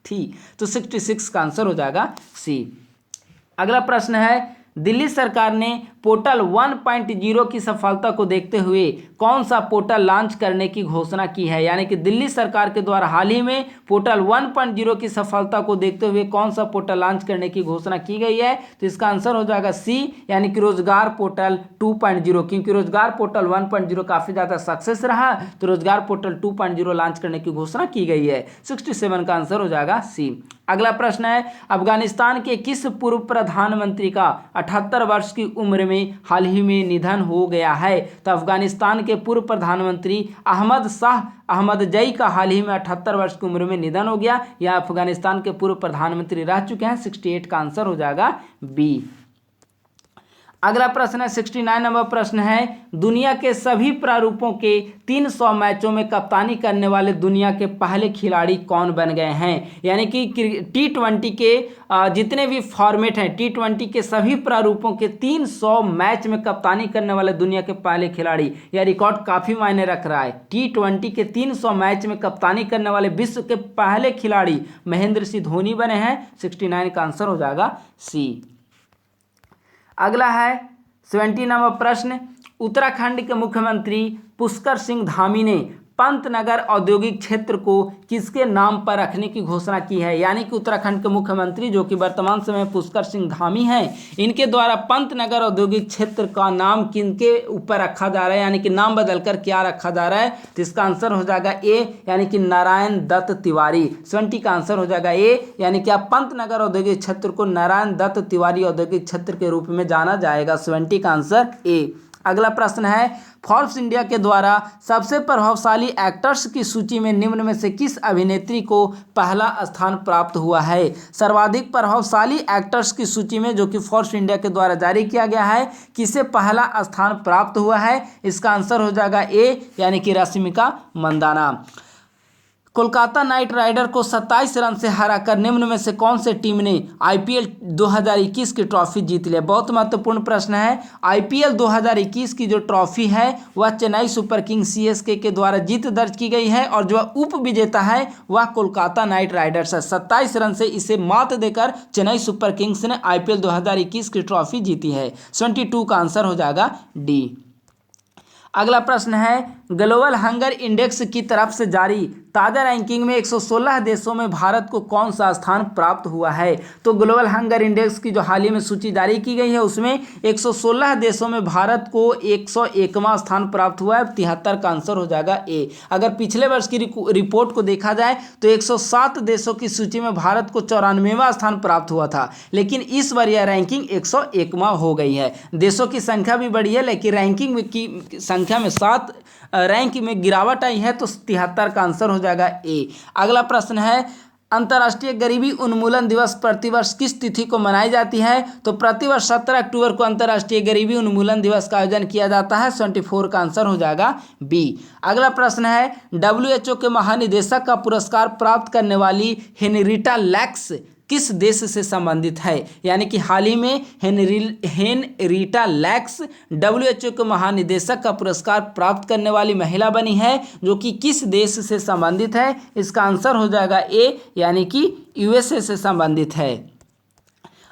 थी। तो 66 का आंसर हो जाएगा सी। अगला प्रश्न है, दिल्ली सरकार ने पोर्टल 1.0 की सफलता को देखते हुए कौन सा पोर्टल लॉन्च करने की घोषणा की है? यानी कि दिल्ली सरकार के द्वारा हाल ही में पोर्टल 1.0 की सफलता को देखते हुए कौन सा पोर्टल लॉन्च करने की घोषणा की गई है? तो इसका आंसर हो जाएगा सी, यानी कि रोजगार पोर्टल 2.0, क्योंकि रोजगार पोर्टल 1.0 काफ़ी ज़्यादा सक्सेस रहा, तो रोजगार पोर्टल 2.0 लॉन्च करने की घोषणा की गई है। 67 का आंसर हो जाएगा सी। अगला प्रश्न है, अफगानिस्तान के किस पूर्व प्रधानमंत्री का 78 वर्ष की उम्र में हाल ही में निधन हो गया है? तो अफगानिस्तान के पूर्व प्रधानमंत्री अहमद शाह अहमदजई का हाल ही में 78 वर्ष की उम्र में निधन हो गया। यह अफगानिस्तान के पूर्व प्रधानमंत्री रह चुके हैं। 68 का आंसर हो जाएगा बी। अगला प्रश्न है, 69 नंबर प्रश्न है, दुनिया के सभी प्रारूपों के 300 मैचों में कप्तानी करने वाले दुनिया के पहले खिलाड़ी कौन बन गए हैं? यानी कि T20 के जितने भी फॉर्मेट हैं, T20 के सभी प्रारूपों के 300 मैच में कप्तानी करने वाले दुनिया के पहले खिलाड़ी, यह रिकॉर्ड काफ़ी मायने रख रहा है। T20 के 300 मैच में कप्तानी करने वाले विश्व के पहले खिलाड़ी महेंद्र सिंह धोनी बने हैं। 69 का आंसर हो जाएगा सी। अगला है 70 नंबर प्रश्न, उत्तराखंड के मुख्यमंत्री पुष्कर सिंह धामी ने पंतनगर औद्योगिक क्षेत्र को किसके नाम पर रखने की घोषणा की है? यानी कि उत्तराखंड के मुख्यमंत्री जो कि वर्तमान समय में पुष्कर सिंह धामी हैं, इनके द्वारा पंतनगर औद्योगिक क्षेत्र का नाम किनके ऊपर रखा जा रहा है, यानी कि नाम बदलकर क्या रखा जा रहा है? तो इसका आंसर हो जाएगा ए, यानी कि नारायण दत्त तिवारी। 70 का आंसर हो जाएगा ए, यानी कि आप पंतनगर औद्योगिक क्षेत्र को नारायण दत्त तिवारी औद्योगिक क्षेत्र के रूप में जाना जाएगा। 70 का आंसर ए। अगला प्रश्न है, फोर्ब्स इंडिया के द्वारा सबसे प्रभावशाली एक्टर्स की सूची में निम्न में से किस अभिनेत्री को पहला स्थान प्राप्त हुआ है? सर्वाधिक प्रभावशाली एक्टर्स की सूची में, जो कि फोर्ब्स इंडिया के द्वारा जारी किया गया है, किसे पहला स्थान प्राप्त हुआ है? इसका आंसर हो जाएगा ए, यानी कि रश्मिका मंदाना। कोलकाता नाइट राइडर को 27 रन से हराकर निम्न में से कौन से टीम ने आईपीएल 2021 की ट्रॉफी जीत ली? बहुत महत्वपूर्ण प्रश्न है। आईपीएल 2021 की जो ट्रॉफी है वह चेन्नई सुपर किंग्स सीएसके के द्वारा जीत दर्ज की गई है, और जो उप विजेता है वह कोलकाता नाइट राइडर्स है। 27 रन से इसे मात देकर चेन्नई सुपर किंग्स ने आईपीएल 2021 की ट्रॉफी जीती है। 72 का आंसर हो जाएगा डी। अगला प्रश्न है, ग्लोबल हंगर इंडेक्स की तरफ से जारी ताज़ा रैंकिंग में 116 देशों में भारत को कौन सा स्थान प्राप्त हुआ है? तो ग्लोबल हंगर इंडेक्स की जो हाल ही में सूची जारी की गई है उसमें 116 देशों में भारत को 101वां स्थान प्राप्त हुआ है। 73 का आंसर हो जाएगा ए। अगर पिछले वर्ष की रिपोर्ट को देखा जाए तो 107 देशों की सूची में भारत को 94वां स्थान प्राप्त हुआ था, लेकिन इस बार यह रैंकिंग 101वां हो गई है। देशों की संख्या भी बढ़ी है, लेकिन रैंकिंग की संख्या में 7 रैंक में गिरावट आई है, तो 73 का आंसर हो जाएगा ए। अगला प्रश्न है, अंतर्राष्ट्रीय गरीबी उन्मूलन दिवस प्रतिवर्ष किस तिथि को मनाई जाती है? तो प्रतिवर्ष 17 अक्टूबर को अंतर्राष्ट्रीय गरीबी उन्मूलन दिवस का आयोजन किया जाता है। 74 का आंसर हो जाएगा बी। अगला प्रश्न है, WHO के महानिदेशक का पुरस्कार प्राप्त करने वाली हेनरिटा लैक्स किस देश से संबंधित है? यानी कि हाल ही में हेनरिटा लैक्स WHO के महानिदेशक का पुरस्कार प्राप्त करने वाली महिला बनी है, जो कि किस देश से संबंधित है? इसका आंसर हो जाएगा ए, यानी कि USA से संबंधित है।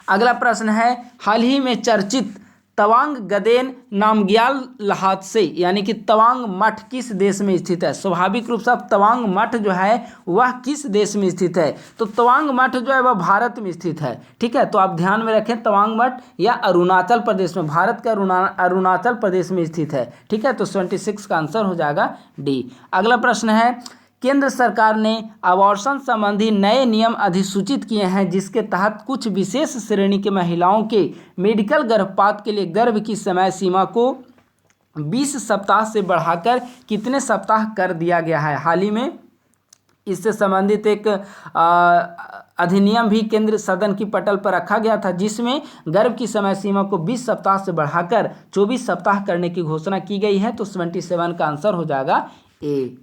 अगला प्रश्न है, हाल ही में चर्चित तवांग गदेन नामग्याल लहात्से यानी कि तवांग मठ किस देश में स्थित है? स्वाभाविक रूप से अब तवांग मठ जो है वह किस देश में स्थित है? तो तवांग मठ जो है वह भारत में स्थित है। ठीक है, तो आप ध्यान में रखें, तवांग मठ या अरुणाचल प्रदेश में, भारत के अरुणाचल प्रदेश में स्थित है। ठीक है, तो 26 का आंसर हो जाएगा डी। अगला प्रश्न है, केंद्र सरकार ने अबॉर्शन संबंधी नए नियम अधिसूचित किए हैं, जिसके तहत कुछ विशेष श्रेणी के महिलाओं के मेडिकल गर्भपात के लिए गर्भ की समय सीमा को 20 सप्ताह से बढ़ाकर कितने सप्ताह कर दिया गया है? हाल ही में इससे संबंधित एक अधिनियम भी केंद्र सदन की पटल पर रखा गया था, जिसमें गर्भ की समय सीमा को 20 सप्ताह से बढ़ाकर 24 सप्ताह करने की घोषणा की गई है। तो 77 का आंसर हो जाएगा ए।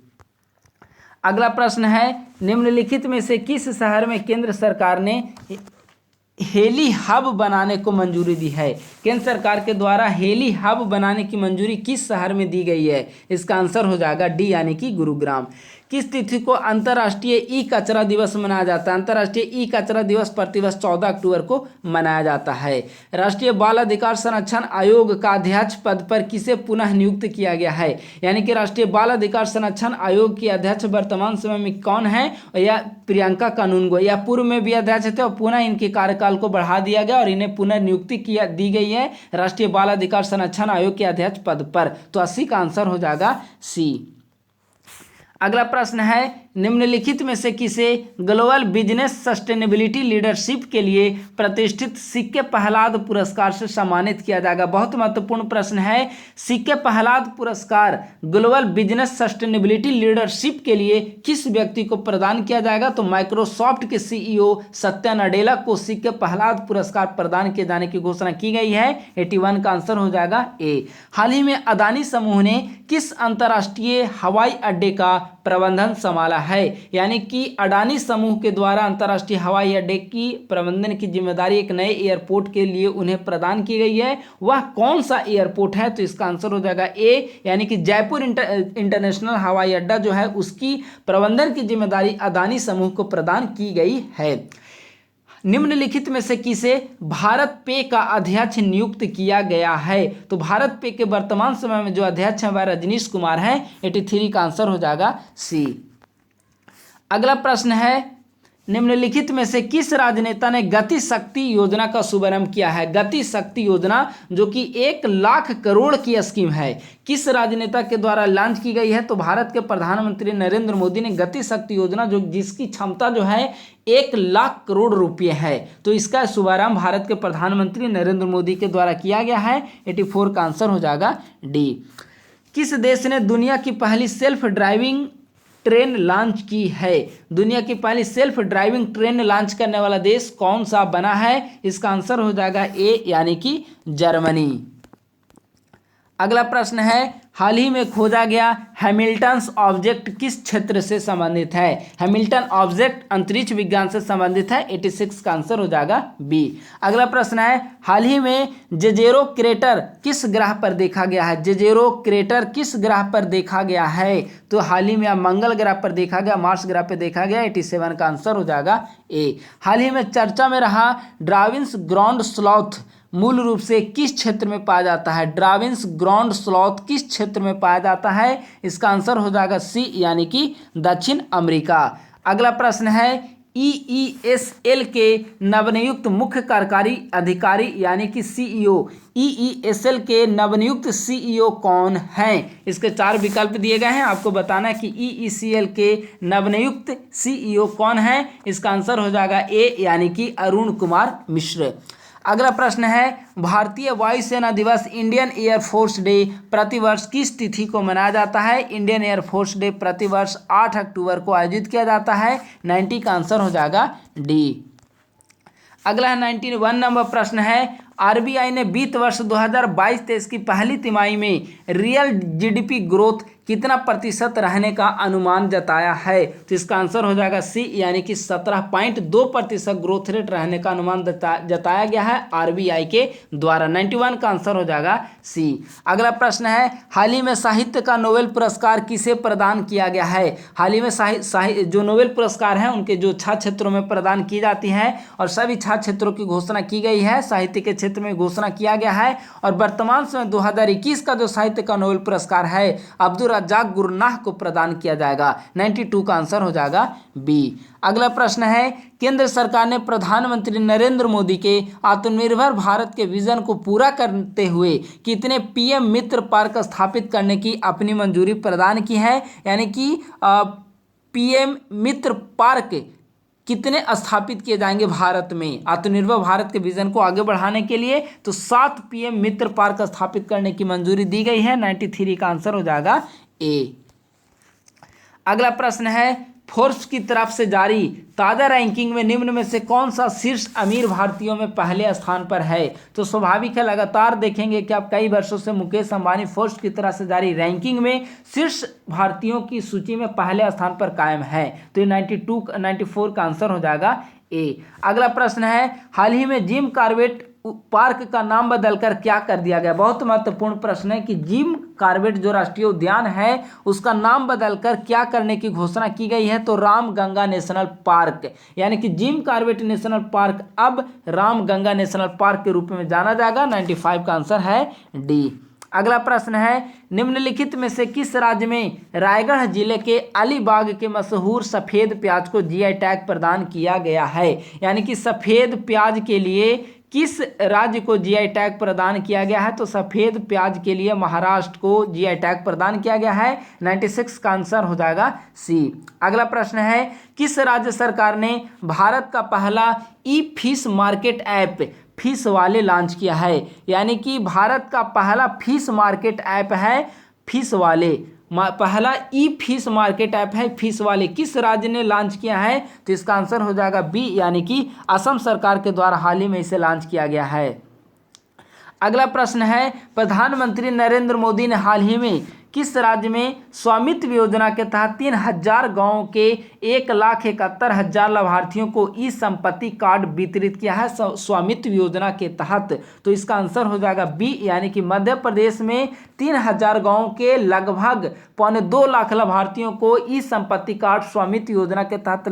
अगला प्रश्न है, निम्नलिखित में से किस शहर में केंद्र सरकार ने हेली हब बनाने को मंजूरी दी है? केंद्र सरकार के द्वारा हेली हब बनाने की मंजूरी किस शहर में दी गई है? इसका आंसर हो जाएगा डी, यानी कि गुरुग्राम। किस तिथि को अंतर्राष्ट्रीय ई कचरा दिवस मनाया जाता है? अंतर्राष्ट्रीय ई कचरा दिवस प्रतिवर्ष 14 अक्टूबर को मनाया जाता है। राष्ट्रीय बाल अधिकार संरक्षण आयोग का अध्यक्ष पद पर किसे पुनः नियुक्त किया गया है? यानी कि राष्ट्रीय बाल अधिकार संरक्षण आयोग के अध्यक्ष वर्तमान समय में कौन है? या प्रियंका कानूनगो, या पूर्व में भी अध्यक्ष थे और पुनः इनके कार्यकाल को बढ़ा दिया गया और इन्हें पुनः नियुक्ति दी गई है राष्ट्रीय बाल अधिकार संरक्षण आयोग के अध्यक्ष पद पर। तो 80 का आंसर हो जाएगा सी। अगला प्रश्न है, निम्नलिखित में से किसे ग्लोबल बिजनेस सस्टेनेबिलिटी लीडरशिप के लिए प्रतिष्ठित सिक्के पहलाद पुरस्कार से सम्मानित किया जाएगा? बहुत महत्वपूर्ण प्रश्न है। सिक्के पहलाद पुरस्कार ग्लोबल बिजनेस सस्टेनेबिलिटी लीडरशिप के लिए किस व्यक्ति को प्रदान किया जाएगा? तो माइक्रोसॉफ्ट के सीईओ सत्या नडेला को सिक्के पहलाद पुरस्कार प्रदान किए जाने की घोषणा की गई है। 81 का आंसर हो जाएगा ए। हाल ही में अदानी समूह ने किस अंतर्राष्ट्रीय हवाई अड्डे का प्रबंधन संभाला है? यानी कि अडानी समूह के द्वारा अंतर्राष्ट्रीय हवाई अड्डे की प्रबंधन की जिम्मेदारी एक नए एयरपोर्ट के लिए उन्हें प्रदान की गई है। वह कौन सा एयरपोर्ट है? तो इसका आंसर हो जाएगा ए, यानी कि जयपुर इंटरनेशनल हवाई अड्डा जो है उसकी प्रबंधन की जिम्मेदारी अदानी समूह को प्रदान की गई है। निम्नलिखित में से किसे भारत पे का अध्यक्ष नियुक्त किया गया है? तो भारत पे के वर्तमान समय में जो अध्यक्ष हैं वह रजनीश कुमार हैं। 83 का आंसर हो जाएगा सी। अगला प्रश्न है, निम्नलिखित में से किस राजनेता ने गति शक्ति योजना का शुभारंभ किया है? गति शक्ति योजना जो कि 1 लाख करोड़ की स्कीम है, किस राजनेता के द्वारा लॉन्च की गई है? तो भारत के प्रधानमंत्री नरेंद्र मोदी ने गति शक्ति योजना जो जिसकी क्षमता जो है 1 लाख करोड़ रुपये है, तो इसका शुभारंभ भारत के प्रधानमंत्री नरेंद्र मोदी के द्वारा किया गया है। 84 का आंसर हो जाएगा डी। किस देश ने दुनिया की पहली सेल्फ ड्राइविंग ट्रेन लॉन्च की है? दुनिया की पहली सेल्फ ड्राइविंग ट्रेन लॉन्च करने वाला देश कौन सा बना है? इसका आंसर हो जाएगा ए, यानी कि जर्मनी। अगला प्रश्न है, हाल ही में खोजा गया हैमिल्टन ऑब्जेक्ट किस क्षेत्र से संबंधित है? हैमिल्टन ऑब्जेक्ट अंतरिक्ष विज्ञान से संबंधित है। 86 का आंसर हो जाएगा बी। अगला प्रश्न है, हाल ही में जेजेरो क्रेटर किस ग्रह पर देखा गया है? जेजेरो क्रेटर किस ग्रह पर देखा गया है? तो हाल ही में मंगल ग्रह पर देखा गया, मार्स ग्रह पर देखा गया। 87 का आंसर हो जाएगा ए। हाल ही में चर्चा में रहा ड्राविन्स ग्राउंड स्लॉथ मूल रूप से किस क्षेत्र में पाया जाता है? ड्राविन्स ग्राउंड स्लॉथ किस क्षेत्र में पाया जाता है? इसका आंसर हो जाएगा सी, यानी कि दक्षिण अमेरिका। अगला प्रश्न है, EESL के नवनियुक्त मुख्य कार्यकारी अधिकारी यानी कि सीईओ, EESL के नवनियुक्त सीईओ कौन हैं? इसके 4 विकल्प दिए गए हैं, आपको बताना है कि EESL के नवनियुक्त सीईओ कौन है। इसका आंसर हो जाएगा ए, यानी कि अरुण कुमार मिश्र। अगला प्रश्न है, भारतीय वायुसेना दिवस इंडियन एयरफोर्स डे प्रतिवर्ष किस तिथि को मनाया जाता है? इंडियन एयरफोर्स डे प्रतिवर्ष 8 अक्टूबर को आयोजित किया जाता है। 90 का आंसर हो जाएगा डी। अगला 91 नंबर प्रश्न है, आरबीआई ने वित्त वर्ष 2022-23 की पहली तिमाही में रियल जीडीपी ग्रोथ कितना प्रतिशत रहने का अनुमान जताया है? तो इसका आंसर हो जाएगा सी, यानी कि 17.2% ग्रोथ रेट रहने का अनुमान जताया गया है आरबीआई के द्वारा। 91 का आंसर हो जाएगा सी। अगला प्रश्न है, हाल ही में साहित्य का नोबेल पुरस्कार किसे प्रदान किया गया है? हाल ही में जो नोबेल पुरस्कार हैं उनके जो 6 क्षेत्रों में प्रदान की जाती हैं और सभी 6 क्षेत्रों की घोषणा की गई है। साहित्य के क्षेत्र में घोषणा किया गया है और वर्तमान समय 2021 का जो साहित्य का नोबेल पुरस्कार है अब्दुल रज्जाक गुरनाह को प्रदान किया जाएगा। 92 का आंसर हो जाएगा बी। अगला प्रश्न है, केंद्र सरकार ने प्रधानमंत्री नरेंद्र मोदी के आत्मनिर्भर भारत के विजन को पूरा करते हुए कितने पीएम मित्र पार्क स्थापित करने की अपनी मंजूरी प्रदान की है? यानी कि पीएम मित्र पार्क कितने स्थापित किए जाएंगे भारत में आत्मनिर्भर भारत के विजन को आगे बढ़ाने के लिए? तो 7 पीएम मित्र पार्क स्थापित करने की मंजूरी दी गई है। 93 का आंसर हो जाएगा ए। अगला प्रश्न है, फोर्ब्स की तरफ से जारी ताज़ा रैंकिंग में निम्न में से कौन सा शीर्ष अमीर भारतीयों में पहले स्थान पर है। तो स्वाभाविक है, लगातार देखेंगे कि आप कई वर्षों से मुकेश अंबानी फोर्ब्स की तरफ से जारी रैंकिंग में शीर्ष भारतीयों की सूची में पहले स्थान पर कायम है। तो ये 94 का आंसर हो जाएगा ए। अगला प्रश्न है, हाल ही में जिम कॉर्बेट पार्क का नाम बदलकर क्या कर दिया गया। बहुत महत्वपूर्ण प्रश्न है कि जिम कॉर्बेट जो राष्ट्रीय उद्यान है उसका नाम बदलकर क्या करने की घोषणा की गई है। तो रामगंगा नेशनल पार्क, यानी कि जिम कॉर्बेट नेशनल पार्क अब रामगंगा नेशनल पार्क के रूप में जाना जाएगा। 95 का आंसर है डी। अगला प्रश्न है, निम्नलिखित में से किस राज्य में रायगढ़ जिले के अलीबाग के मशहूर सफ़ेद प्याज को जीआई टैग प्रदान किया गया है। यानी कि सफ़ेद प्याज के लिए किस राज्य को जीआई टैग प्रदान किया गया है। तो सफ़ेद प्याज के लिए महाराष्ट्र को जीआई टैग प्रदान किया गया है। 96 का आंसर हो जाएगा सी। अगला प्रश्न है, किस राज्य सरकार ने भारत का पहला ई फिश मार्केट ऐप फिश वाले लॉन्च किया है। यानी कि भारत का पहला फिश मार्केट ऐप है फिश वाले, पहला ई फिश मार्केट ऐप है फिश वाले, किस राज्य ने लॉन्च किया है। तो इसका आंसर हो जाएगा बी, यानी कि असम सरकार के द्वारा हाल ही में इसे लॉन्च किया गया है। अगला प्रश्न है, प्रधानमंत्री नरेंद्र मोदी ने हाल ही में किस राज्य में स्वामित्व योजना के तहत 3000 गाँव के 1,71,000 लाभार्थियों को ई संपत्ति कार्ड वितरित किया है स्वामित्व योजना के तहत। तो इसका आंसर हो जाएगा बी, यानी कि मध्य प्रदेश में 3000 गाँव के लगभग 2.25 लाख लाभार्थियों को ई संपत्ति कार्ड स्वामित्व योजना के तहत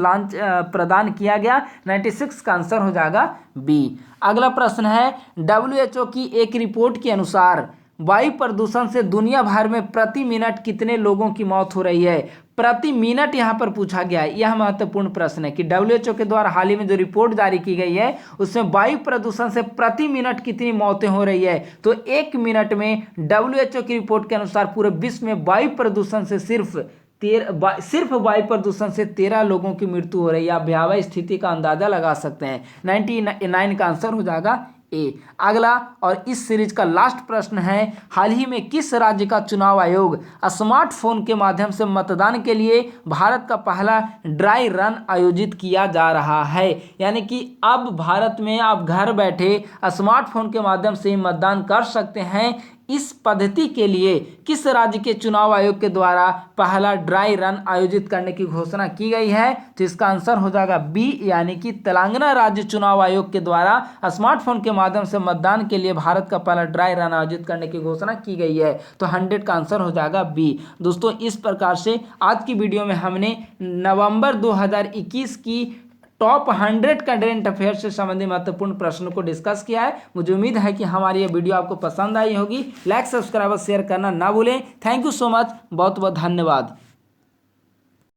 प्रदान किया गया। 96 का आंसर हो जाएगा बी। अगला प्रश्न है, WHO की एक रिपोर्ट के अनुसार वायु प्रदूषण से दुनिया भर में प्रति मिनट कितने लोगों की मौत हो रही है। प्रति मिनट यहाँ पर पूछा गया है। यह महत्वपूर्ण प्रश्न है कि WHO के द्वारा हाल ही में जो रिपोर्ट जारी की गई है उसमें वायु प्रदूषण से प्रति मिनट कितनी मौतें हो रही है। तो 1 मिनट में WHO की रिपोर्ट के अनुसार पूरे विश्व में वायु प्रदूषण से सिर्फ वायु प्रदूषण से 13 लोगों की मृत्यु हो रही है। आप भयावह स्थिति का अंदाजा लगा सकते हैं। 99 का आंसर हो जाएगा ए। अगला और इस सीरीज का लास्ट प्रश्न है, हाल ही में किस राज्य का चुनाव आयोग स्मार्टफोन के माध्यम से मतदान के लिए भारत का पहला ड्राई रन आयोजित किया जा रहा है। यानी कि अब भारत में आप घर बैठे स्मार्टफोन के माध्यम से मतदान कर सकते हैं। इस पद्धति के लिए किस राज्य के चुनाव आयोग के द्वारा पहला ड्राई रन आयोजित करने की घोषणा की गई है। तो इसका आंसर हो जाएगा बी, यानी कि तेलंगाना राज्य चुनाव आयोग के द्वारा स्मार्टफोन के माध्यम से मतदान के लिए भारत का पहला ड्राई रन आयोजित करने की घोषणा की गई है। तो 100 का आंसर हो जाएगा बी। दोस्तों, इस प्रकार से आज की वीडियो में हमने नवंबर 2021 की टॉप 100 करंट अफेयर से संबंधित महत्वपूर्ण प्रश्नों को डिस्कस किया है। मुझे उम्मीद है कि हमारी ये वीडियो आपको पसंद आई होगी। लाइक, सब्सक्राइब और शेयर करना ना भूलें। थैंक यू सो मच, बहुत बहुत धन्यवाद।